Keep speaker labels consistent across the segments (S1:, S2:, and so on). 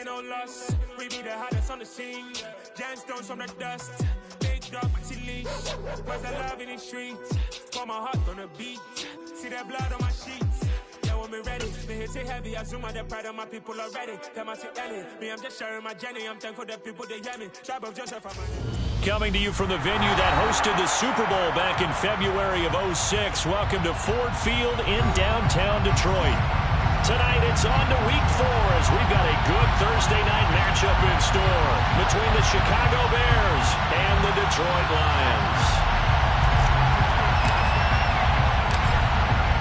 S1: taking no loss. We be the hottest on the scene. Gemstones from the dust. Big dog, chilly. Where's the love in the streets? Put my heart on the beat. See that blood on my sheets. Yeah, when me ready, me hit it heavy. I zoom out the pride of my people already. Tell my sit Ellie. Me, I'm just sharing my journey. I'm thankful that people they hear me. Tribe of Joseph, I'm
S2: Coming to you from the venue that hosted the Super Bowl back in February of '06. Welcome to Ford Field in downtown Detroit. Tonight it's on to Week 4 as we've got a good Thursday night matchup in store between the Chicago Bears and the Detroit Lions.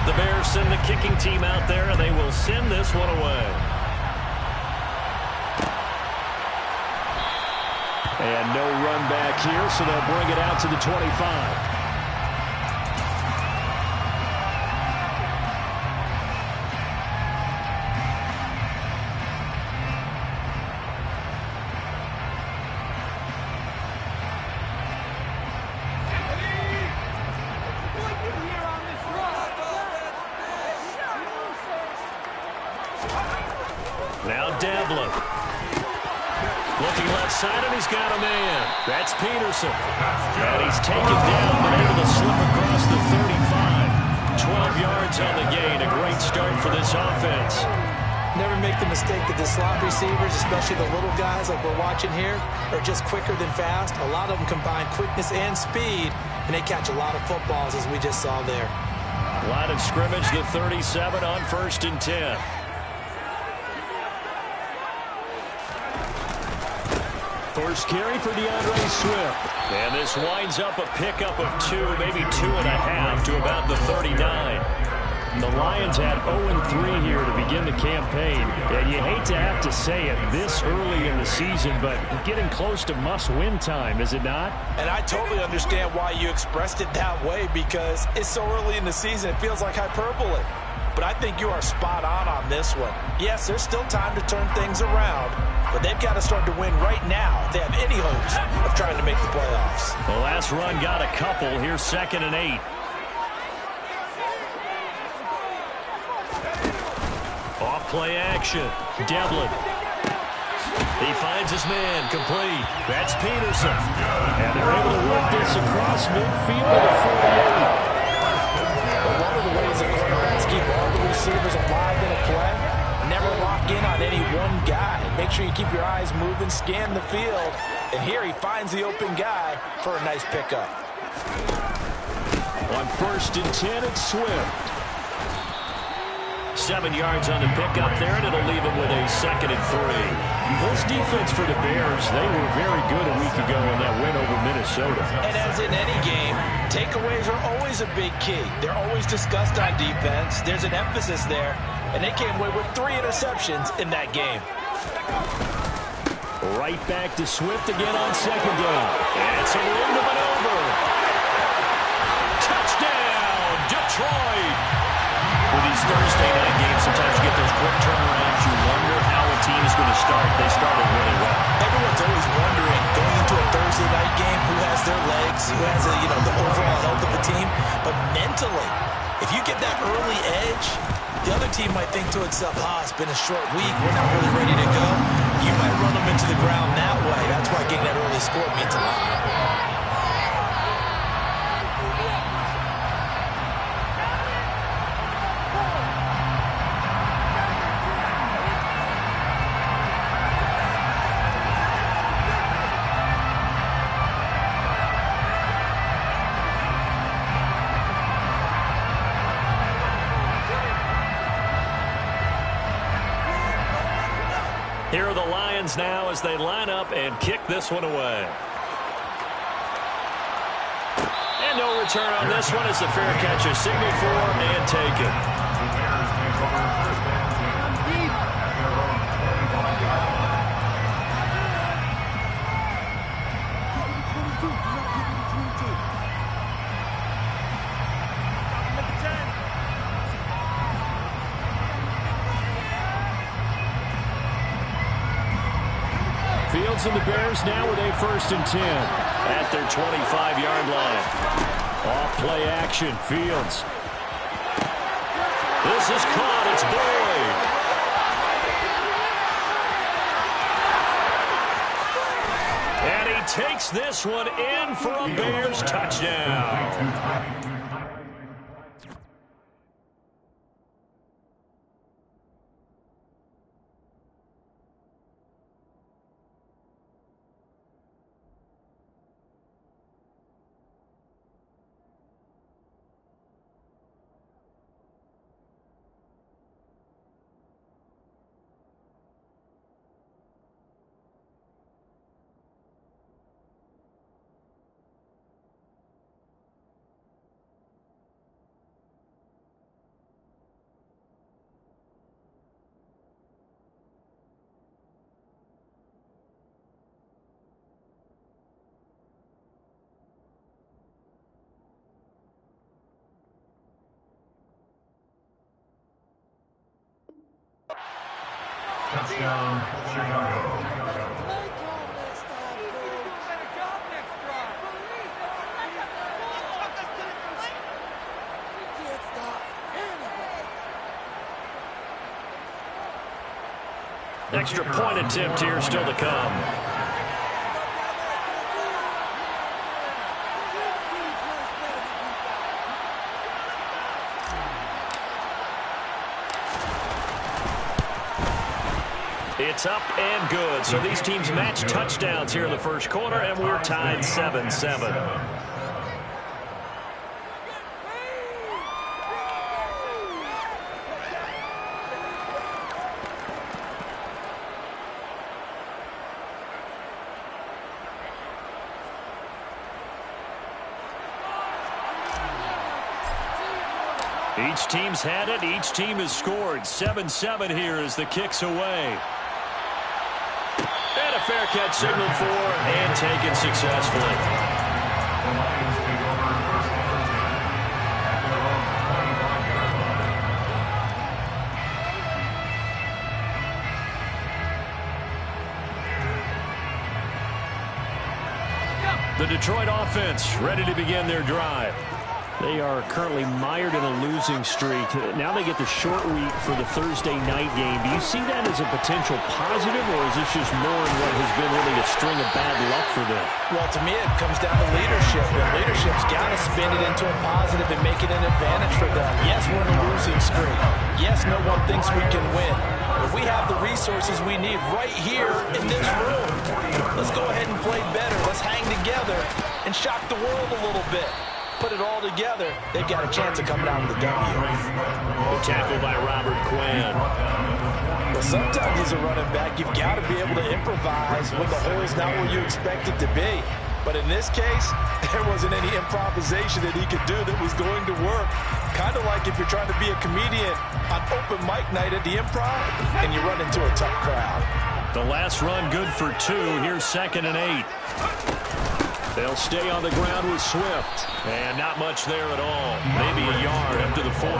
S2: The Bears send the kicking team out there, and they will send this one away. And no run back here, so they'll bring it out to the 25. Now Devlin. Looking left side, and he's got a man. That's Peterson. And he's taken down, but able to slip across the 35. 12 yards on the gain. A great start for this offense.
S3: Never make the mistake that the slot receivers, especially the little guys like we're watching here, are just quicker than fast. A lot of them combine quickness and speed, and they catch a lot of footballs, as we just saw there.
S2: Line of scrimmage, the 37 on 1st and 10. First carry for DeAndre Swift. And this winds up a pickup of 2, maybe 2.5 to about the 39. The Lions had 0-3 here to begin the campaign. And you hate to have to say it this early in the season, but getting close to must-win time, is it not?
S3: And I totally understand why you expressed it that way, because it's so early in the season, it feels like hyperbole. But I think you are spot on this one. Yes, there's still time to turn things around, but they've got to start to win right now if they have any hopes of trying to make the playoffs.
S2: The last run got a couple. Here's 2nd and 8. Off play action. Devlin. He finds his man. Complete. That's Peterson. And they're able to work this across midfield to the 48.
S3: One of the ways that quarterbacks keep all the receivers alive in a play, never lock in on any one guy. Make sure you keep your eyes moving, scan the field, and here he finds the open guy for a nice pickup.
S2: On 1st and 10, it's Swift. 7 yards on the pickup there, and it'll leave him with a 2nd and 3. This defense for the Bears, they were very good a week ago in that win over Minnesota.
S3: And as in any game, takeaways are always a big key. They're always discussed on defense. There's an emphasis there, and they came away with 3 interceptions in that game.
S2: Right back to Swift again on 2nd down. And it's a room to maneuver. Touchdown, Detroit! With these Thursday night games, sometimes you get those quick turnarounds. You wonder how a team is going to start. They started really well.
S3: Everyone's always wondering, going into a Thursday night game, who has their legs, who has the overall health of the team. But mentally, if you get that early edge, the other team might think to itself, it's been a short week, we're not really ready to go. You might run them into the ground that way. That's why getting that early score means a lot.
S2: Here are the Lions now as they line up and kick this one away. And no return on this one as the fair catch is signaled for and taken. Fields and the Bears now with a 1st and 10 at their 25-yard line. Off play action, Fields. This is caught, it's Boyd. takes this one in for a Bears touchdown.
S4: Touchdown, Chicago.
S2: Extra point attempt here still to come. It's up and good. So these teams match touchdowns here in the first quarter, and we're tied 7-7. Each team's had it. Each team has scored. 7-7 here as the kick's away. And a fair catch signaled for and taken successfully.
S4: The Lions take over first and 10 at their own 25-yard line.
S2: The Detroit offense ready to begin their drive.
S5: They are currently mired in a losing streak. Now they get the short week for the Thursday night game. Do you see that as a potential positive, or is this just more in what has been really a string of bad luck for them?
S3: Well, to me, it comes down to leadership. And leadership's got to spin it into a positive and make it an advantage for them. Yes, we're in a losing streak. Yes, no one thinks we can win. But we have the resources we need right here in this room. Let's go ahead and play better. Let's hang together and shock the world a little bit. Put it all together, they've got a chance of coming out with a W.
S2: The tackle by Robert Quinn.
S3: Well, sometimes as a running back, you've got to be able to improvise when the hole's not where you expect it to be. But in this case, there wasn't any improvisation that he could do that was going to work. Kind of like if you're trying to be a comedian on open mic night at the Improv and you run into a tough crowd.
S2: The last run good for 2. Here's 2nd and 8. They'll stay on the ground with Swift. And not much there at all. Maybe a yard up to the 43.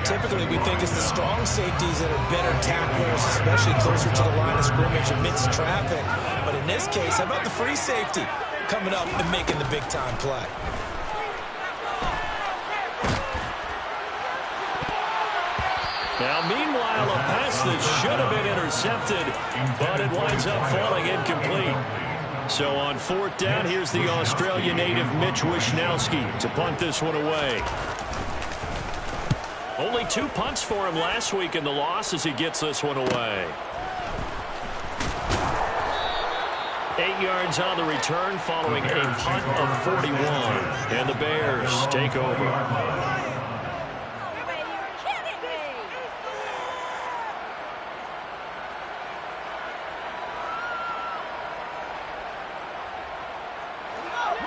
S3: Typically, we think it's the strong safeties that are better tacklers, especially closer to the line of scrimmage amidst traffic. But in this case, how about the free safety coming up and making the big-time play?
S2: Now, meanwhile, a pass that should have been intercepted, but it winds up falling incomplete. So on 4th down, here's the Australia native Mitch Wishnowsky to punt this one away. Only 2 punts for him last week in the loss as he gets this one away. 8 yards on the return following a punt of 41. And the Bears take over.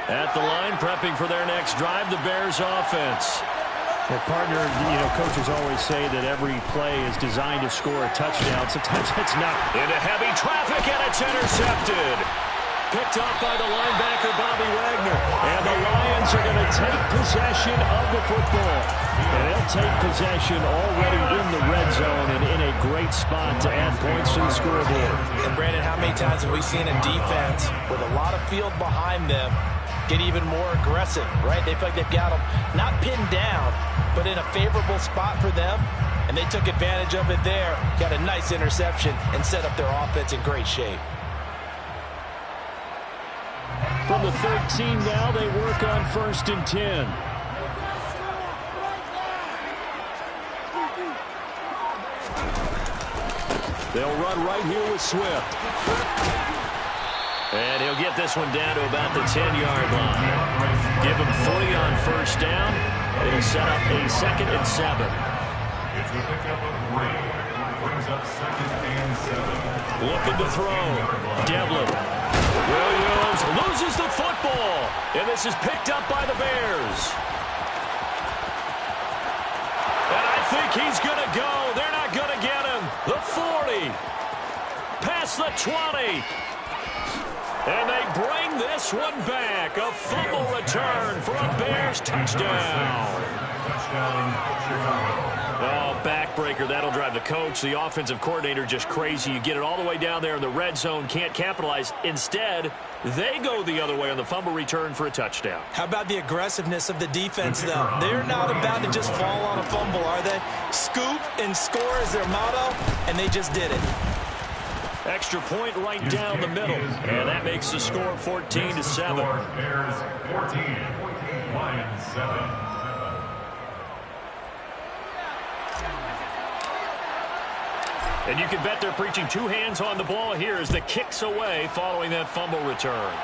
S2: At the line, prepping for their next drive, the Bears offense.
S5: Well, partner, coaches always say that every play is designed to score a touchdown. Sometimes it's not.
S2: Into heavy traffic, and it's intercepted. Picked up by the linebacker, Bobby Wagner. And the Lions are going to take possession of the football. And they'll take possession already in the red zone and in a great spot to add points to the scoreboard.
S3: And, Brandon, how many times have we seen a defense with a lot of field behind them get even more aggressive, right? They feel like they've got them not pinned down, but in a favorable spot for them, and they took advantage of it there, got a nice interception, and set up their offense in great shape.
S5: From the 13 now, they work on 1st and 10. They'll run right here with Swift.
S2: And he'll get this one down to about the 10-yard line. Give him 3 on 1st down. It'll set up a 2nd and 7.
S4: It's a pickup of 3. Brings up 2nd and 7.
S2: Looking to throw. Devlin. Williams loses the football. And this is picked up by the Bears. And I think he's going to go. They're not going to get him. The 40. Past the 20. And they bring this one back. A fumble return for a Bears touchdown. Oh, backbreaker. That'll drive the coach, the offensive coordinator, just crazy. You get it all the way down there in the red zone, can't capitalize. Instead, they go the other way on the fumble return for a touchdown.
S3: How about the aggressiveness of the defense, though? They're not about to just fall on a fumble, are they? Scoop and score is their motto, and they just did it.
S2: Extra point right down the middle. And that makes the score 14-7.
S4: Bears 14, Lions 7.
S2: And you can bet they're preaching 2 hands on the ball here as the kick's away following that fumble return.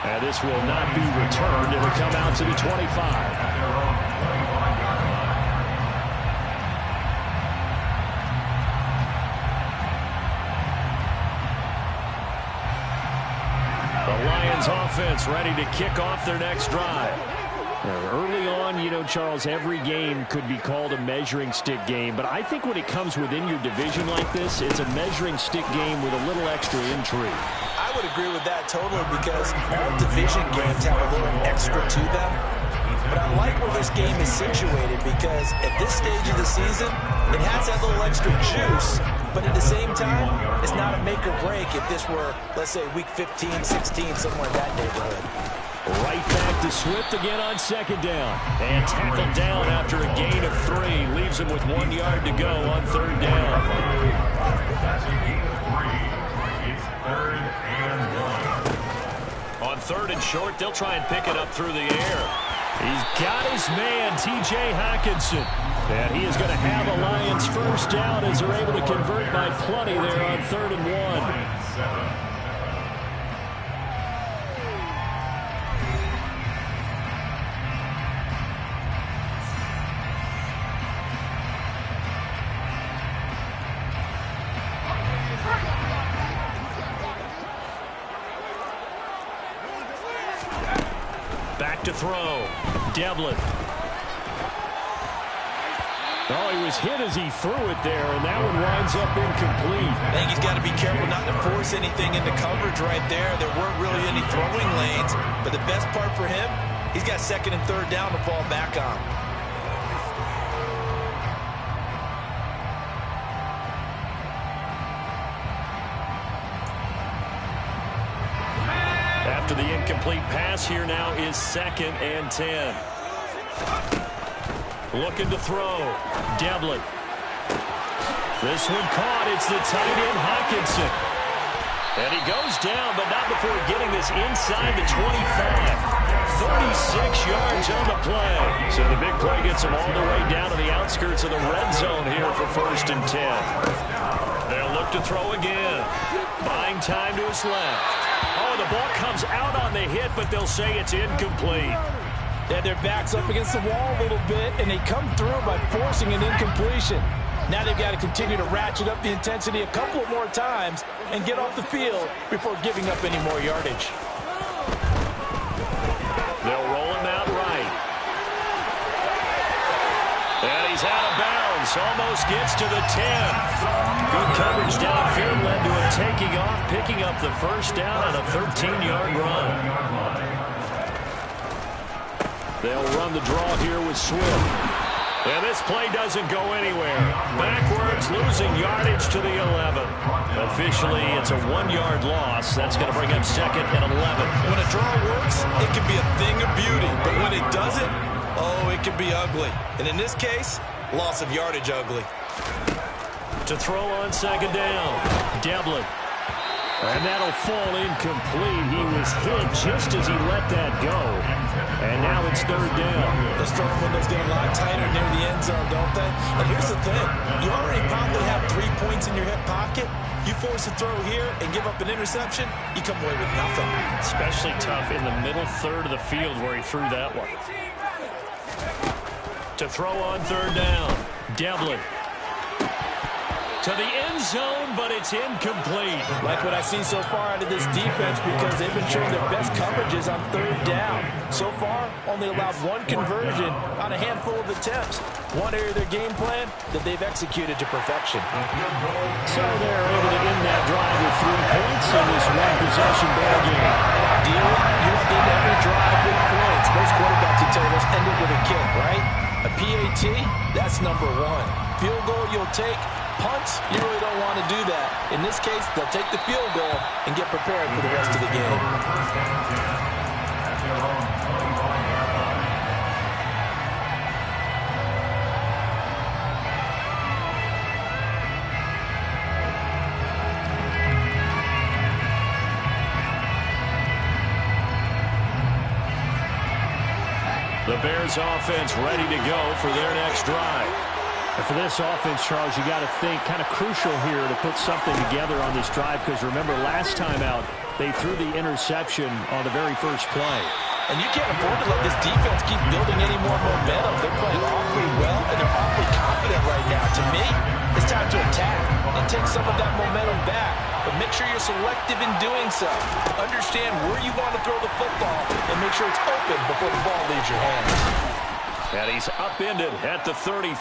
S5: And this will not be returned. It'll come out to the 25.
S2: Lions offense ready to kick off their next drive.
S5: Early on, you know, Charles, every game could be called a measuring stick game. But I think when it comes within your division like this, it's a measuring stick game with a little extra intrigue.
S3: I would agree with that totally because all division games have a little extra to them. But I like where this game is situated because at this stage of the season, it has that little extra juice. But at the same time, it's not a make or break if this were, let's say, week 15, 16, somewhere in that neighborhood.
S5: Right back to Swift again on 2nd down.
S2: And tackled down after a gain of 3. Leaves him with 1 yard to go on 3rd down.
S4: That's a gain of 3. It's 3rd and 1.
S2: On 3rd and short, they'll try and pick it up through the air. He's got his man, T.J. Hockenson. And he is going to have a Lions 1st down as they're able to convert by plenty there on 3rd and 1. Back to throw. Devlin.
S5: Oh, he was hit as he threw it there, and that one winds up incomplete.
S3: I think he's got to be careful not to force anything into coverage right there. There weren't really any throwing lanes, but the best part for him, he's got 2nd and 3rd down to fall back on.
S2: After the incomplete pass, here now is 2nd and 10. Looking to throw. Devlin. This one caught. It's the tight end, Hockenson. And he goes down, but not before getting this inside the 25. 36 yards on the play. So the big play gets him all the way down to the outskirts of the red zone here for 1st and 10. They'll look to throw again. Buying time to his left. Oh, the ball comes out on the hit, but they'll say it's incomplete.
S3: They had their backs up against the wall a little bit, and they come through by forcing an incompletion. Now they've got to continue to ratchet up the intensity a couple more times and get off the field before giving up any more yardage.
S2: They'll roll him out right. And he's out of bounds. Almost gets to the 10. Good coverage downfield led to him taking off, picking up the 1st down on a 13-yard run.
S5: They'll run the draw here with Swift.
S2: And this play doesn't go anywhere. Backwards, losing yardage to the 11. Officially, it's a 1-yard loss. That's going to bring up 2nd and 11.
S3: When a draw works, it can be a thing of beauty. But when it doesn't, oh, it can be ugly. And in this case, loss of yardage ugly.
S2: To throw on 2nd down. Devlin.
S5: And that'll fall incomplete. He was hit just as he let that go. And now it's third down.
S3: The throwing window's getting a lot tighter near the end zone, don't they? And here's the thing. You already probably have 3 points in your hip pocket. You force a throw here and give up an interception, you come away with nothing.
S5: Especially tough in the middle third of the field where he threw that one. To throw on third down, Devlin. To the end zone, but it's incomplete.
S3: Like what I've seen so far out of this defense because they've been showing their best coverages on third down. So far, only allowed 1 conversion on a handful of attempts. One area of their game plan that they've executed to perfection.
S5: So they're able to end that drive with 3 points in this one-possession ball game.
S3: Ideally, you want to end every drive with points. Most quarterbacks would tell you let's end it with a kick, right? A PAT, that's number 1. Field goal you'll take. Punts, you really don't want to do that. In this case, they'll take the field goal and get prepared for the rest of the game.
S5: The Bears offense ready to go for their next drive. And for this offense, Charles, you got to think kind of crucial here to put something together on this drive because remember last time out they threw the interception on the very first play.
S3: And you can't afford to let this defense keep building any more momentum. They're playing awfully well and they're awfully confident right now. To me, it's time to attack and take some of that momentum back. But make sure you're selective in doing so. Understand where you want to throw the football and make sure it's open before the ball leaves your hands.
S5: And he's upended at the 33,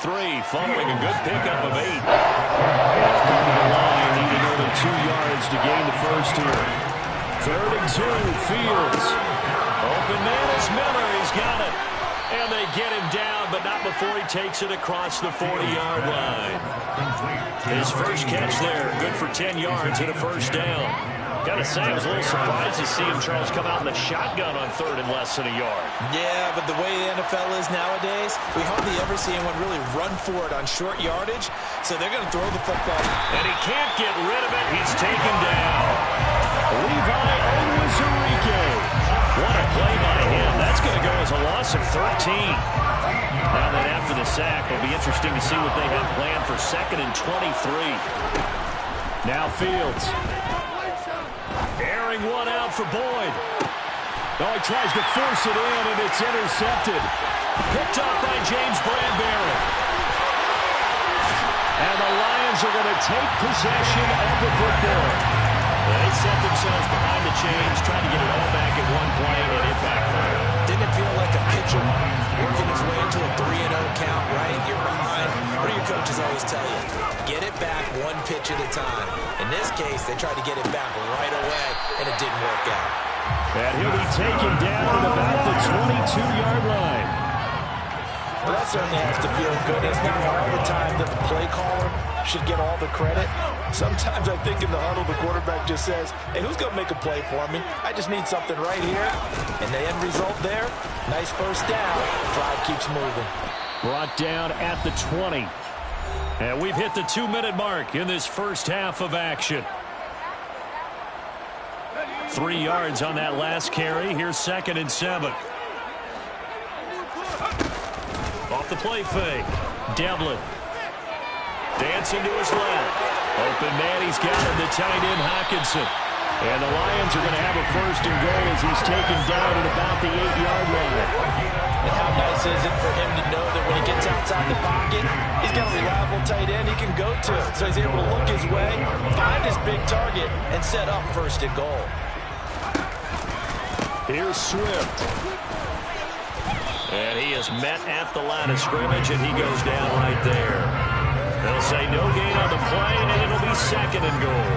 S5: following a good pickup of 8. And coming to the line, needing only 2 yards to gain the first here. 3rd and 2, Fields. Open man is Miller, he's got it. And they get him down, but not before he takes it across the 40-yard line. His first catch there, good for 10 yards and a first down. Gotta say, I was a little surprised to see him, Charles, come out in the shotgun on 3rd and less than a yard.
S3: Yeah, but the way the NFL is nowadays, we hardly ever see anyone really run for it on short yardage, so they're going to throw the football.
S5: And he can't get rid of it. He's taken down. Levi Onwuzurike. What a play by him. That's going to go as a loss of 13. Now that after the sack, it'll be interesting to see what they have planned for 2nd and 23. Now Fields. Airing one out for Boyd. Oh, he tries to force it in, and it's intercepted. Picked up by James Bradbury. And the Lions are going to take possession of the football. They set themselves behind the chains, trying to get it all back at one play, and it backfired.
S3: Didn't it feel like a pitcher working his way into a 3-0 count, right? You're behind. What do your coaches always tell you? Get it back 1 pitch at a time. In this case, they tried to get it back right away, and it didn't work out.
S5: And he'll be taken down at about the 22-yard line.
S3: Well, that certainly has to feel good. It's not all the time that the play caller should get all the credit. Sometimes I think in the huddle, the quarterback just says, hey, who's going to make a play for me? I just need something right here. And the end result there, nice first down. Drive keeps moving.
S5: Brought down at the 20. And we've hit the 2-minute mark in this first half of action. 3 yards on that last carry. Here's 2nd and 7. Off the play fake. Devlin. Dancing to his left. Open man, he's got it. The tight end, Hockenson. And the Lions are going to have a 1st and goal as he's taken down at about the 8-yard line.
S3: And how nice is it for him to know that when he gets outside the pocket, he's got a reliable tight end he can go to. So he's able to look his way, find his big target, and set up 1st and goal.
S5: Here's Swift. And he is met at the line of scrimmage, and he goes down right there. They'll say no gain on the play, and it'll be 2nd and goal.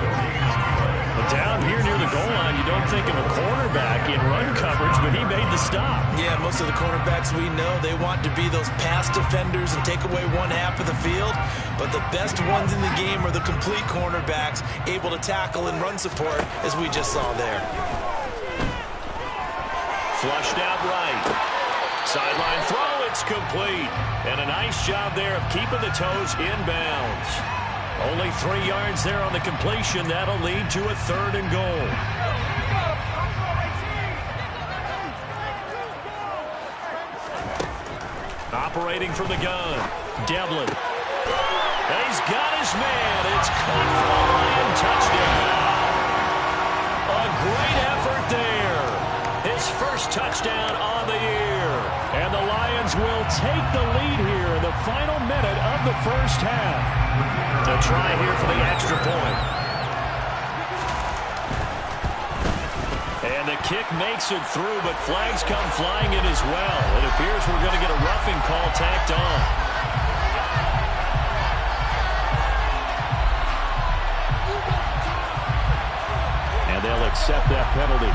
S5: But down here near the goal line, you don't think of a cornerback in run coverage, but he made the stop.
S3: Yeah, most of the cornerbacks we know, they want to be those pass defenders and take away one half of the field. But the best ones in the game are the complete cornerbacks, able to tackle and run support, as we just saw there.
S5: Flushed out right. Sideline throw, it's complete. And a nice job there of keeping the toes inbounds.
S2: Only 3 yards there on the completion. That'll lead to a 3rd and goal. Operating from the gun, Devlin. And he's got his man. It's caught for a Lion touchdown. A great effort there. His first touchdown on the year. And the Lions will take the lead here in the final minute of the first half. To try here for the extra point. And the kick makes it through, but flags come flying in as well. It appears we're going to get a roughing call tacked on. And they'll accept that penalty.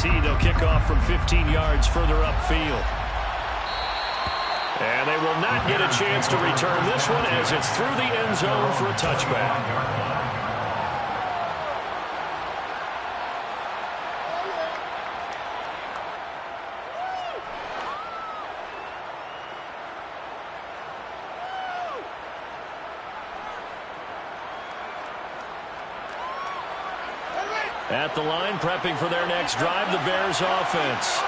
S2: They'll kick off from 15 yards further upfield. And they will not get a chance to return this one as it's through the end zone for a touchback. At the line, prepping for their next drive, the Bears offense.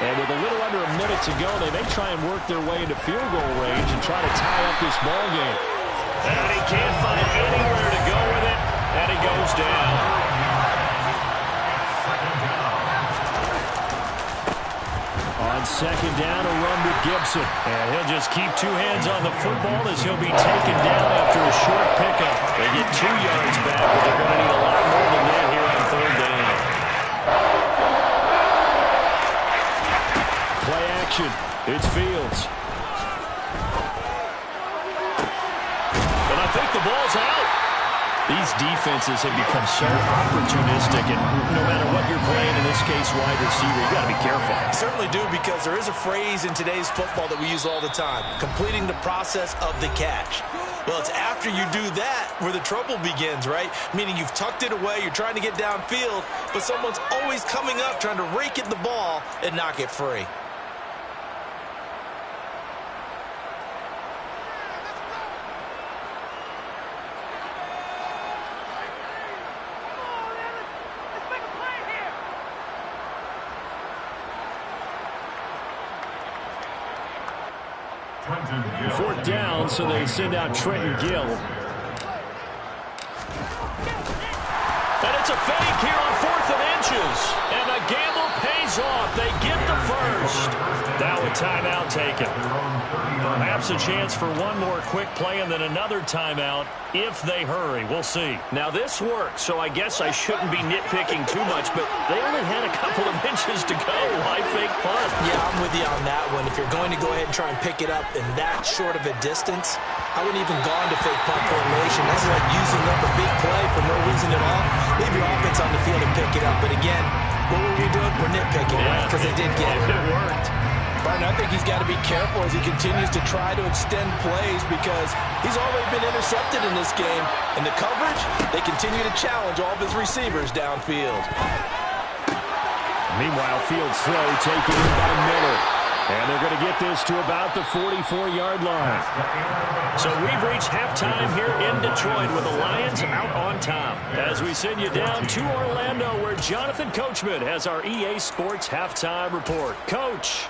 S2: And with a little under a minute to go, they may try and work their way into field goal range and try to tie up this ball game. And he can't find anywhere to go with it, and he goes down. On second down, a run with Gibson. And he'll just keep 2 hands on the football as he'll be taken down after a short pickup. They get 2 yards back, but they're going to need a lot more than that here on 3rd down. Play action. It's Fields. And I think the ball's out. These defenses have become so opportunistic, and no matter what you're playing, in this case, wide receiver, you got to be careful.
S3: I certainly do, because there is a phrase in today's football that we use all the time, completing the process of the catch. Well, it's after you do that where the trouble begins, right? Meaning you've tucked it away, you're trying to get downfield, but someone's always coming up trying to rake at the ball and knock it free.
S2: Fourth down, so they send out Trenton Gill. And it's a fake here on 4th and inches. And the gamble pays off. They get the first. Now a timeout taken. Perhaps a chance for one more quick play and then another timeout if they hurry. We'll see. Now this worked, so I guess I shouldn't be nitpicking too much, but they only had a couple of inches to go. Why fake punt?
S3: Yeah, I'm with you on that one. If you're going to go ahead and try and pick it up in that short of a distance, I wouldn't even gone to fake punt formation. That's like using up a big play for no reason at all. Leave your offense on the field and pick it up. But again, what were we doing? We're nitpicking, right? Because they did get it.
S2: It worked.
S6: Brian, I think he's got to be careful as he continues to try to extend plays because he's already been intercepted in this game. And the coverage, they continue to challenge all of his receivers downfield.
S2: Meanwhile, Fields' throw taken in by Miller. And they're going to get this to about the 44-yard line. So we've reached halftime here in Detroit with the Lions out on top. As we send you down to Orlando, where Jonathan Coachman has our EA Sports halftime report. Coach.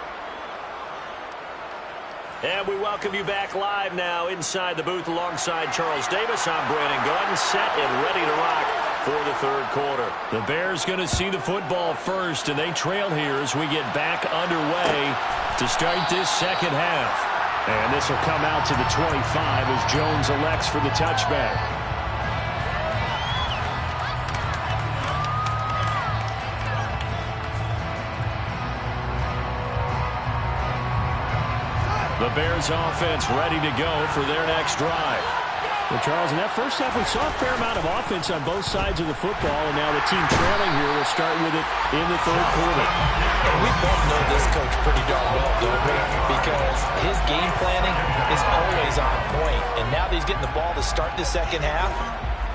S2: And we welcome you back live now inside the booth alongside Charles Davis. I'm Brandon Gaudin, set and ready to rock for the 3rd quarter. The Bears going to see the football first, and they trail here as we get back underway to start this second half. And this will come out to the 25 as Jones elects for the touchback. The Bears offense ready to go for their next drive.
S5: Well, Charles, in that first half, we saw a fair amount of offense on both sides of the football, and now the team trailing here will start with it in the third quarter.
S3: And we both know this coach pretty darn well, don't we? Because his game planning is always on point. And now that he's getting the ball to start the second half,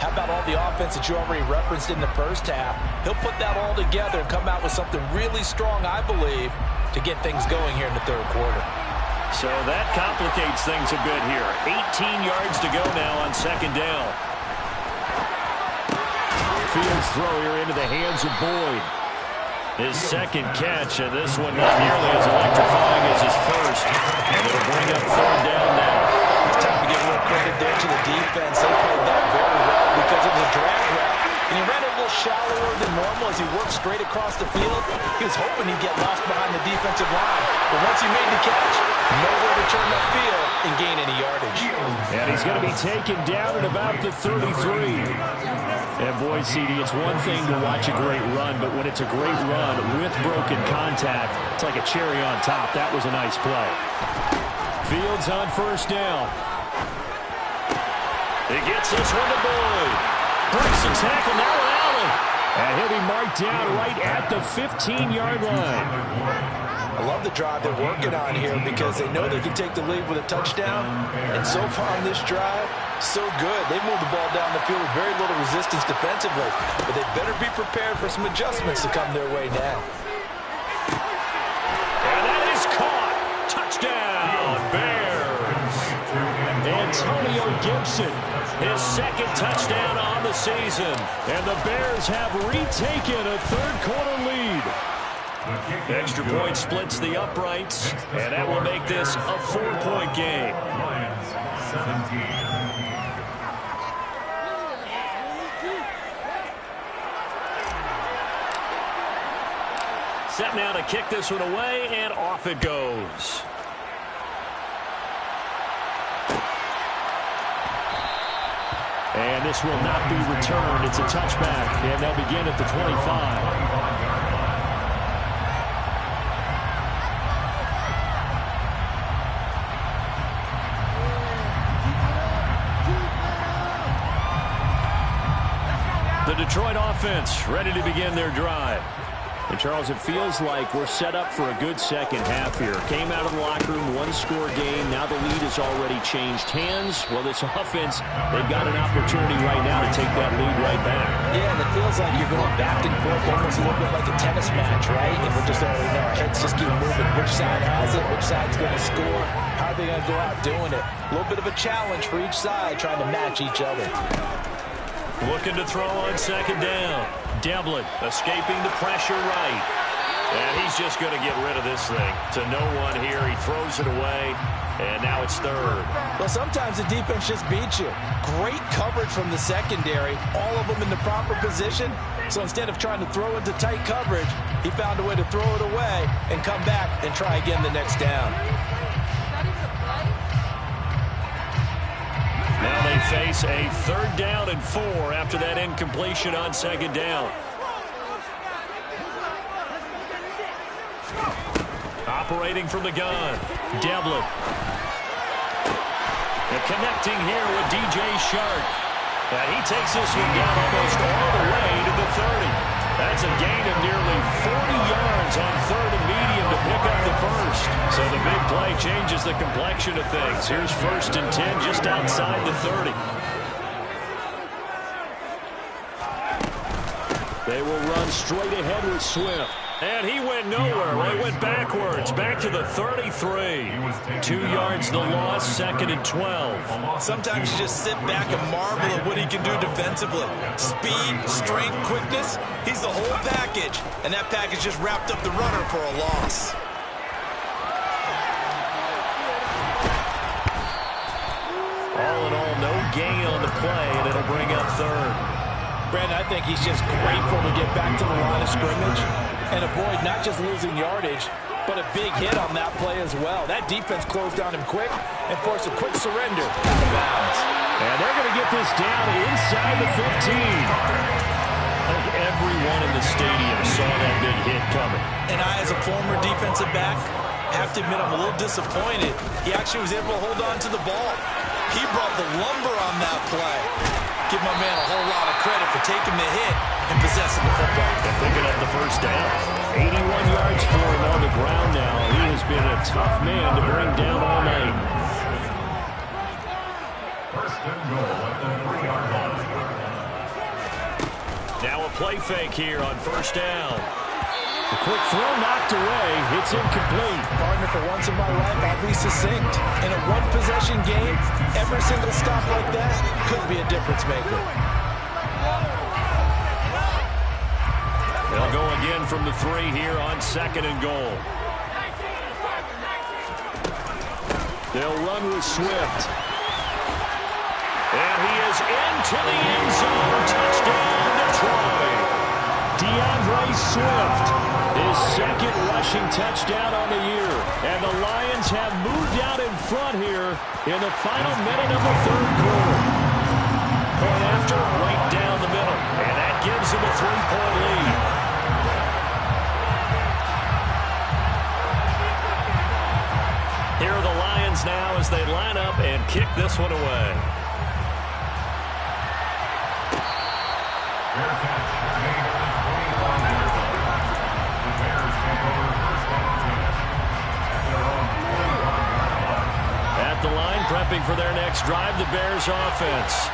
S3: how about all the offense that you already referenced in the first half? He'll put that all together and come out with something really strong, I believe, to get things going here in the third quarter.
S2: So that complicates things a bit here. 18 yards to go now on second down.
S5: Fields throw here into the hands of Boyd.
S2: His second catch, and this one not nearly as electrifying as his first. And it'll bring up third down now.
S3: It's time to give a little credit there to the defense. They played that very well because it was a drag route. And he ran it a little shallower than normal as he worked straight across the field. He was hoping he'd get lost behind the defensive line. But once he made the catch, nowhere to turn the field and gain any yardage.
S5: And he's going to be taken down at about the 33. And boy, CD, it's one thing to watch a great run, but when it's a great run with broken contact, it's like a cherry on top. That was a nice play. Fields on first down.
S2: He gets this one to Boyd.
S5: Breaks the tackle, now Allen. And he'll be marked down right at the 15-yard line.
S3: I love the drive they're working on here because they know they can take the lead with a touchdown. And so far on this drive, so good. They moved the ball down the field with very little resistance defensively. But they better be prepared for some adjustments to come their way now.
S2: And that is caught. Touchdown, Bears.
S5: Antonio Gibson,
S2: his second touchdown on the season.
S5: And the Bears have retaken a third-quarter lead.
S2: Extra point splits the uprights, and that will make this a 4-point game.
S4: Lions 17.
S2: Set now to kick this one away, and off it goes.
S5: And this will not be returned. It's a touchback, and they'll begin at the 25.
S2: The Detroit offense ready to begin their drive.
S5: And, Charles, it feels like we're set up for a good second half here. Came out of the locker room, one-score game. Now the lead has already changed hands. Well, this offense, they've got an opportunity right now to take that lead right back.
S3: Yeah, and it feels like you're going back and forth almost a little bit like a tennis match, right? And we're just already know our heads just keep moving. Which side has it? Which side's going to score? How are they going to go out doing it? A little bit of a challenge for each side trying to match each other.
S2: Looking to throw on second down. Devlin escaping the pressure right. And he's just going to get rid of this thing to no one here. He throws it away, and now it's third.
S3: Well, sometimes the defense just beats you. Great coverage from the secondary, all of them in the proper position. So instead of trying to throw into tight coverage, he found a way to throw it away and come back and try again the next down.
S2: Now they face a 3rd down and 4 after that incompletion on second down. Operating from the gun, Devlin. And connecting here with DJ Shark. And he takes this one down almost all the way to the 30. That's a gain of nearly 40 yards on 3rd and medium to pick up the first. So the big play changes the complexion of things. Here's 1st and 10 just outside the 30.
S5: They will run straight ahead with Swift.
S2: And he went nowhere. Well, he went backwards, back to the 33. 2 yards the loss, 2nd and 12.
S3: Sometimes you just sit back and marvel at what he can do defensively. Speed, strength, quickness, he's the whole package. And that package just wrapped up the runner for a loss.
S2: All in all, no gain on the play, and it'll bring up 3rd.
S3: Brandon, I think he's just grateful to get back to the line of scrimmage and avoid not just losing yardage, but a big hit on that play as well. That defense closed down him quick and forced a quick surrender out of bounds.
S5: And they're going to get this down inside the 15.
S2: I think everyone in the stadium saw that big hit coming.
S3: And I, as a former defensive back, have to admit I'm a little disappointed. He actually was able to hold on to the ball. He brought the lumber on that play. Give my man a whole lot of credit for taking the hit and possessing the football.
S2: And picking up the first down. 81 yards for him on the ground now. He has been a tough man to bring down all night.
S4: First and goal at the 3-yard line.
S2: Now a play fake here on first down.
S5: The quick throw knocked away. It's incomplete.
S6: Partner, for once in my life, I'll be succinct. In a one-possession game, every single stop like that could be a difference maker.
S2: They'll go again from the 3 here on second and goal. They'll run with Swift. And he is into the end zone. Touchdown, Detroit. DeAndre Swift, his second rushing touchdown on the year. And the Lions have moved out in front here in the final minute of the third quarter. Point after, right down the middle. And that gives them a 3-point lead. Here are the Lions now as they line up and kick this one away.
S4: Fair catch made at the 21-yard line. The Bears take over first and 10 at their own 21-yard line.
S2: At the line, prepping for their next drive, the Bears offense.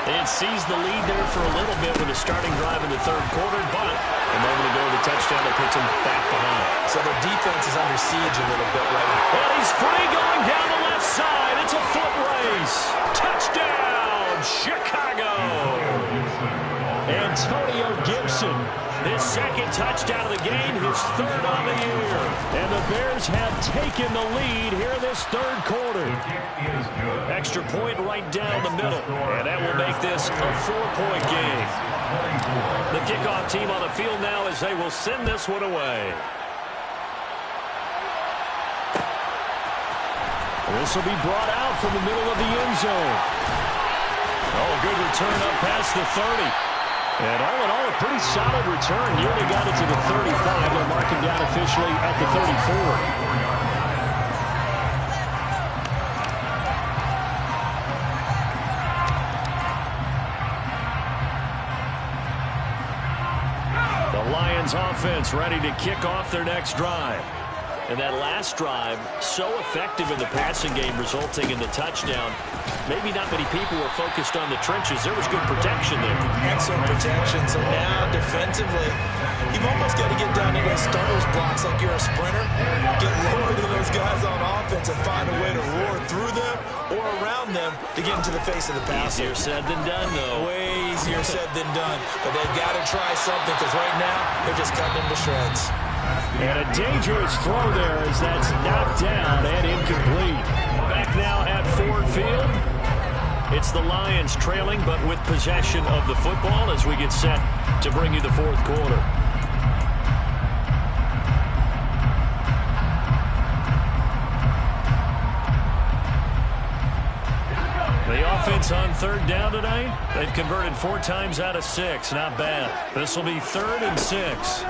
S2: They had seized the lead there for a little bit with a starting drive in the third quarter, but a moment ago the touchdown that puts them back behind.
S3: So their defense is under siege a little bit right now.
S2: And he's free going down the left side. It's a foot race. Touchdown, Chicago. Antonio Gibson, his second touchdown of the game, his third on the year. And the Bears have taken the lead here in this third quarter. Extra point right down the middle. And that will make this a 4-point game. The kickoff team on the field now as they will send this one away. This will be brought out from the middle of the end zone. Oh, good return up past the 30. And all in all, a pretty solid return. Nearly got it to the 35. They'll mark him down officially at the 34. The Lions offense ready to kick off their next drive. And that last drive, so effective in the passing game, resulting in the touchdown. Maybe not many people were focused on the trenches. There was good protection there.
S3: Excellent protection. So now, defensively, you've almost got to get down to those starters blocks like you're a sprinter. Get lower to those guys on offense and find a way to roar through them or around them to get into the face of the passer.
S2: Easier said than done, though.
S3: Way easier said than done. But they've got to try something because right now, they're just cutting them to shreds.
S5: And a dangerous throw there as that's knocked down and incomplete.
S2: Back now at Ford Field. It's the Lions trailing, but with possession of the football as we get set to bring you the fourth quarter. The offense on third down tonight, they've converted 4 times out of 6. Not bad. This will be 3rd and 6.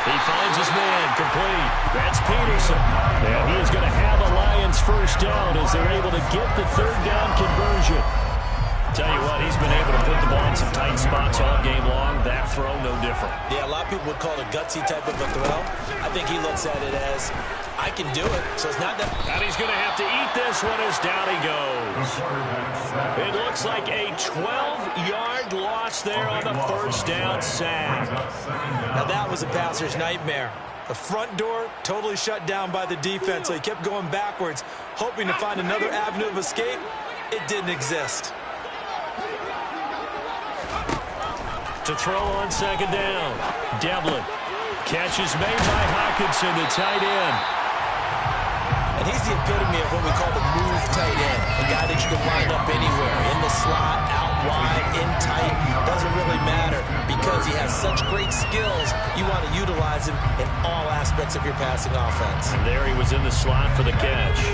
S2: He finds his man, complete. That's Peterson. And he is going to have a Lions first down as they're able to get the 3rd down conversion. Tell you what, he's been able to put the ball in some tight spots all game long. That throw, no different.
S3: Yeah, a lot of people would call it a gutsy type of a throw. I think he looks at it as, I can do it. So it's not that.
S2: And he's going to have to eat this one as down he goes. It looks like a 12-yard loss there on the first down sack.
S3: Now that was a passer's nightmare. The front door totally shut down by the defense, so he kept going backwards, hoping to find another avenue of escape. It didn't exist.
S2: To throw on second down. Devlin. Catch is made by Hockenson, the tight end.
S3: And he's the epitome of what we call the move tight end. A guy that you can line up anywhere. In the slot, out wide, in tight. Doesn't really matter because he has such great skills. You want to utilize him in all aspects of your passing offense.
S2: And there he was in the slot for the catch.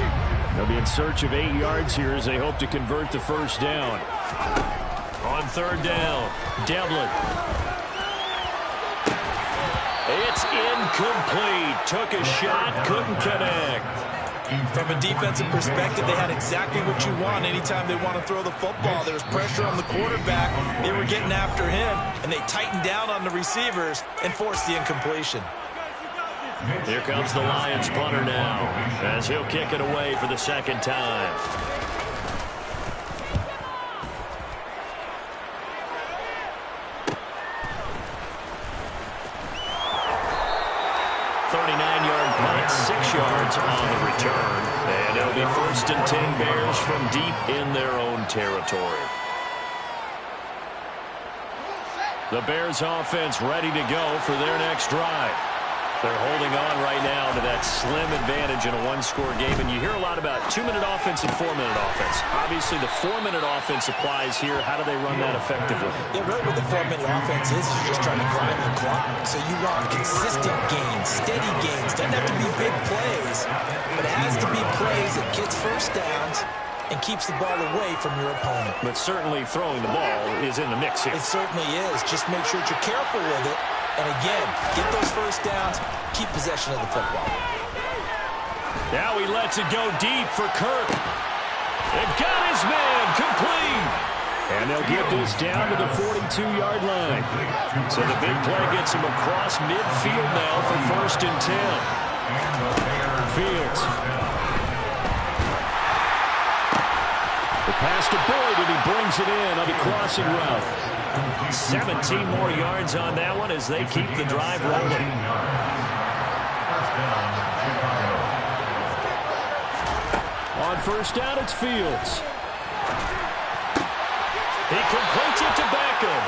S5: They'll be in search of 8 yards here as they hope to convert the first down.
S2: On third down, Devlin. It's incomplete. Took a shot, couldn't connect.
S3: From a defensive perspective, they had exactly what you want anytime they want to throw the football. There was pressure on the quarterback. They were getting after him, and they tightened down on the receivers and forced the incompletion.
S2: Here comes the Lions punter now, as he'll kick it away for the second time. Punt, 6 yards on the return. And it'll be 1st and 10 Bears from deep in their own territory. The Bears offense ready to go for their next drive. They're holding on right now to that slim advantage in a one-score game. And you hear a lot about 2-minute offense and 4-minute offense. Obviously, the 4-minute offense applies here. How do they run that effectively?
S3: Yeah, really what the 4-minute offense is you're just trying to grind the clock. So you want consistent gains, steady gains. Doesn't have to be big plays, but it has to be plays that gets first downs and keeps the ball away from your opponent.
S2: But certainly throwing the ball is in the mix here.
S3: It certainly is. Just make sure that you're careful with it. And again, get those first downs, keep possession of the football.
S2: Now he lets it go deep for Kirk. And got his man complete. And they'll get this down to the 42-yard line. So the big play gets him across midfield now for 1st and 10. Fields. The pass to Boyd, and he brings it in on the crossing route. 17 more yards on that one as they keep the drive rolling. On 1st down, it's Fields. He completes it to Beckham.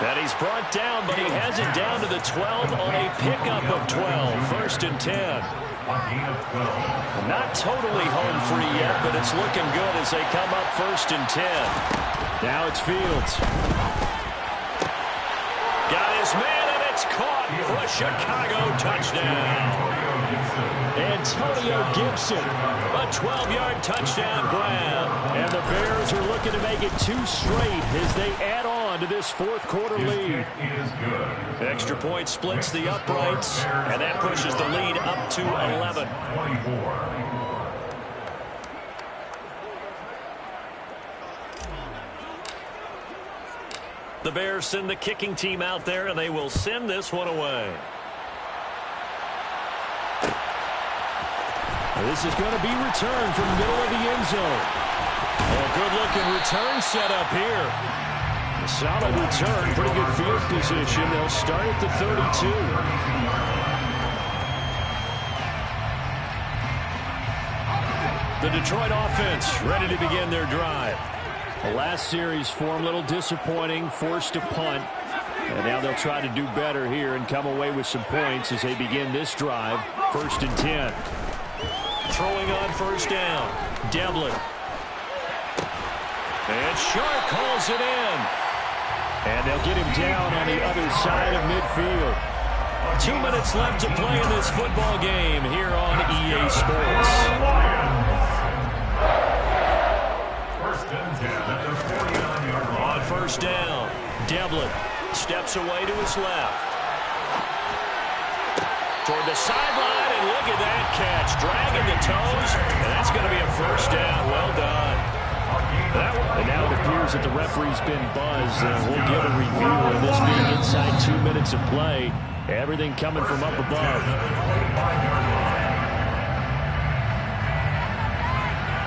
S2: And he's brought down, but he has it down to the 12 on a pickup of 12. 1st and 10. Not totally home free yet, but it's looking good as they come up 1st and 10. Now it's Fields. Got his man, and it's caught for a Chicago touchdown. Antonio Gibson, a 12-yard touchdown grab. And the Bears are looking to make it 2 straight as they add on to this 4th quarter lead. Extra point splits the uprights, and that pushes the lead up to 11. The Bears send the kicking team out there, and they will send this one away.
S5: This is going to be returned from the middle of the end zone.
S2: A good-looking return set up here.
S5: A solid return, pretty good field position. They'll start at the 32.
S2: The Detroit offense ready to begin their drive.
S5: The last series for them, a little disappointing, forced to punt. And now they'll try to do better here and come away with some points as they begin this drive. 1st and 10.
S2: Throwing on 1st down. Devlin. And Sharp calls it in.
S5: And they'll get him down on the other side of midfield.
S2: 2 minutes left to play in this football game here on EA Sports. On 1st down, Devlin steps away to his left. Toward the sideline, and look at that catch. Dragging the toes, and that's going to be a 1st down. Well done.
S5: And now it appears that the referee's been buzzed. We'll get a review of this being inside 2 minutes of play. Everything coming from up above.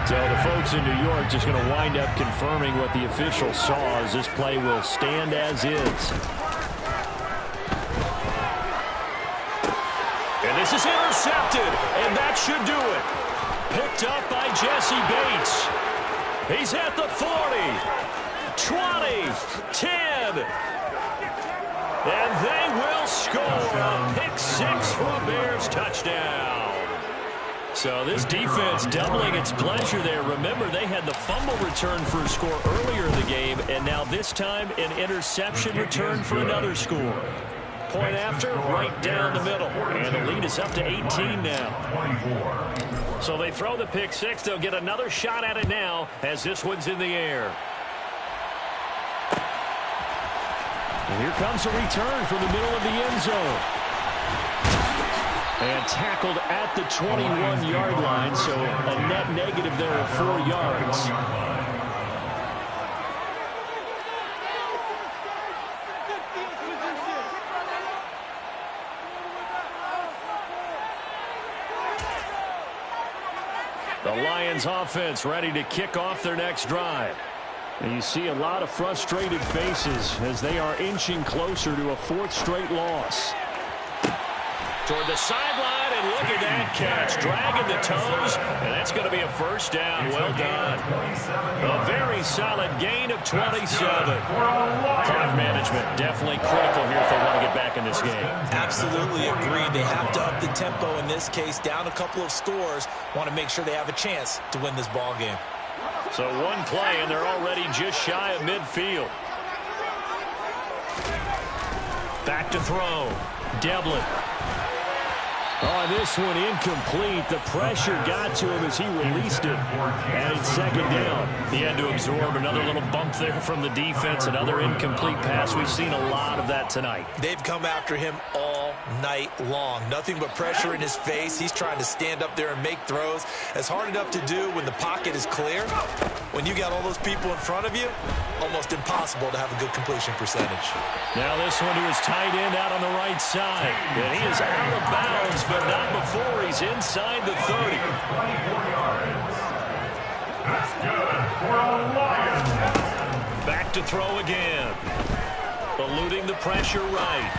S5: So the folks in New York just going to wind up confirming what the official saw as this play will stand as is.
S2: And this is intercepted, and that should do it. Picked up by Jesse Bates. He's at the 40, 20, 10. And they will score a pick 6 for a Bears touchdown. So this defense doubling its pleasure there. Remember, they had the fumble return for a score earlier in the game, and now this time an interception return for another score. Point after, right down the middle. And the lead is up to 18 now. So they throw the pick 6. They'll get another shot at it now as this one's in the air.
S5: And here comes a return from the middle of the end zone. And tackled at the 21-yard line, so a net negative there of 4 yards. The Lions offense ready to kick off their next drive. And you see a lot of frustrated faces as they are inching closer to a 4th straight loss. Toward the sideline, and look at that catch. Dragging the toes, and that's going to be a first down. Well done. A very solid gain of 27. Clock management definitely critical here if they want to get back in this game.
S3: Absolutely agreed. They have to up the tempo in this case. Down a couple of scores. Want to make sure they have a chance to win this ball game.
S2: So one play, and they're already just shy of midfield. Back to throw. Devlin.
S5: Oh, this one incomplete. The pressure got to him as he released it. And it's 2nd down.
S2: He had to absorb another little bump there from the defense. Another incomplete pass. We've seen a lot of that tonight.
S3: They've come after him all night long. Nothing but pressure in his face. He's trying to stand up there and make throws. It's hard enough to do when the pocket is clear. When you got all those people in front of you, almost impossible to have a good completion percentage.
S2: Now this one to his tight end out on the right side. And he is out of bounds, but not before he's inside the 30.
S4: 24 yards. That's good for the Lions.
S2: Back to throw again. Eluding the pressure right.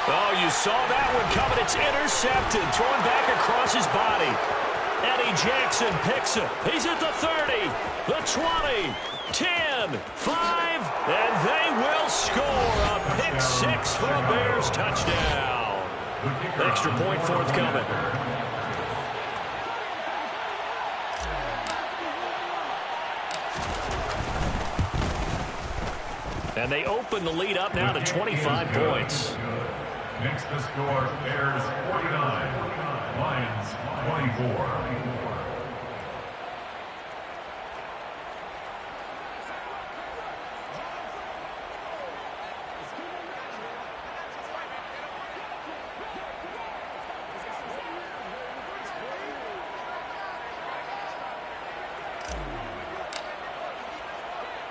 S2: Oh, you saw that one coming. It's intercepted. Thrown back across his body. Eddie Jackson picks it. He's at the 30, the 20, 10, 5, and they will score a pick 6 for a Bears touchdown. Extra point forthcoming. And they open the lead up now to 25 points.
S4: Next to score, Bears 49, Lions 24.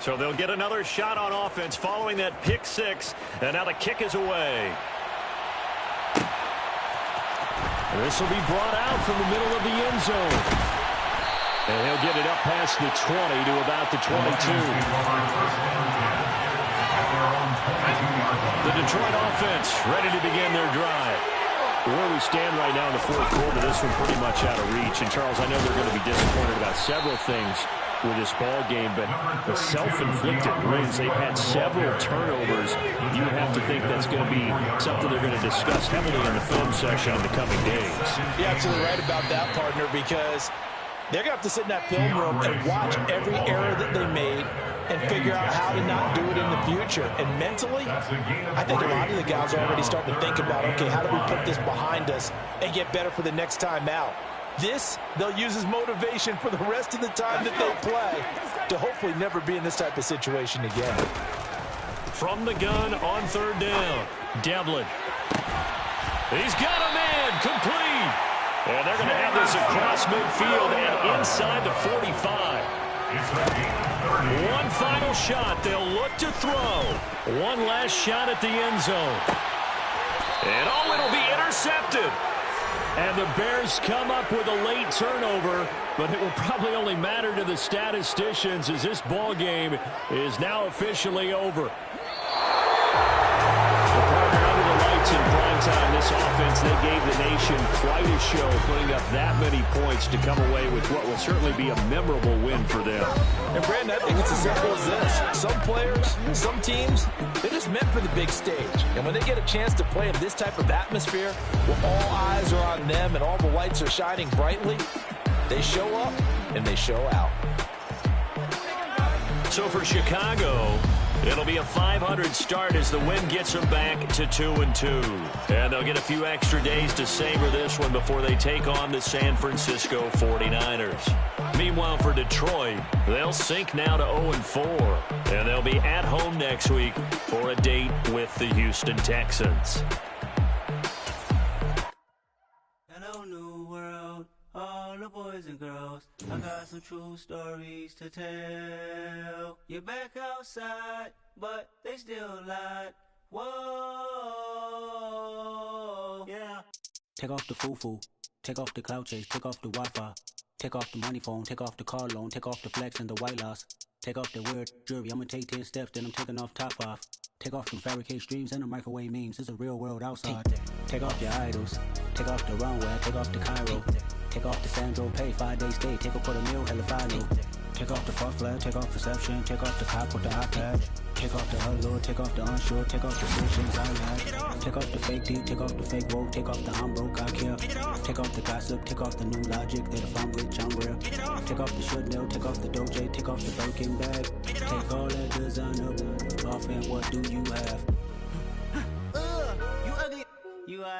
S2: So they'll get another shot on offense following that pick 6. And now the kick is away.
S5: This will be brought out from the middle of the end zone. And he'll get it up past the 20 to about the 22.
S2: The Detroit offense ready to begin their drive.
S5: Where we stand right now in the 4th quarter, this one pretty much out of reach. And, Charles, I know they're going to be disappointed about several things with this ball game, but the self-inflicted wounds, they've had several turnovers. You would have to think that's going to be something they're going to discuss heavily in the film section in the coming days.
S3: You're absolutely right about that, partner, because they're going to have to sit in that film room and watch every error that they made and figure out how to not do it in the future. And mentally, I think a lot of the guys are already starting to think about, okay, how do we put this behind us and get better for the next time out? This, they'll use as motivation for the rest of the time that they play to hopefully never be in this type of situation again.
S2: From the gun on 3rd down, Devlin. He's got a man, complete. And they're going to have this across midfield and inside the 45. One final shot. They'll look to throw. One last shot at the end zone. And oh, it'll be intercepted.
S5: And the Bears come up with a late turnover, but it will probably only matter to the statisticians as this ball game is now officially over. Under the lights in prime time, this offense, they gave the nation quite a show, putting up that many points to come away with what will certainly be a memorable win for them.
S3: And Brandon, I think it's as simple as this. Some players, some teams, they're just meant for the big stage. And when they get a chance to play in this type of atmosphere, where all eyes are on them and all the lights are shining brightly, they show up and they show out.
S2: So for Chicago, it'll be a 500 start as the win gets them back to 2-2. And they'll get a few extra days to savor this one before they take on the San Francisco 49ers. Meanwhile, for Detroit, they'll sink now to 0-4. And they'll be at home next week for a date with the Houston Texans.
S7: Hello, new world, all the boys and girls. I got some true stories to tell. You're back outside, but they still lied. Whoa, yeah.
S8: Take off the foo-foo, take off the cloud chase, take off the Wi-Fi. Take off the money phone, take off the car loan, take off the flex and the white loss. Take off the weird jewelry, I'ma take 10 steps, then I'm taking off top off. Take off them fabricated streams and the microwave memes, it's a real world outside. Take off your idols, take off the runway, take off the Cairo. Take off the Sandro Pay, 5-day stay, take a quarter meal, hella final. Take off the fuck flag, take off perception, take off the cop with the iPad. Take off the allure, take off the unsure, take off decisions I had. Take off the fake deep, take off the fake woke, take off the I'm broke, I care. Take off the gossip, take off the new logic, that if I'm rich, I'm real. Take off the should know, take off the doje, take off the Birkin bag. Take all that designer off and what do you have?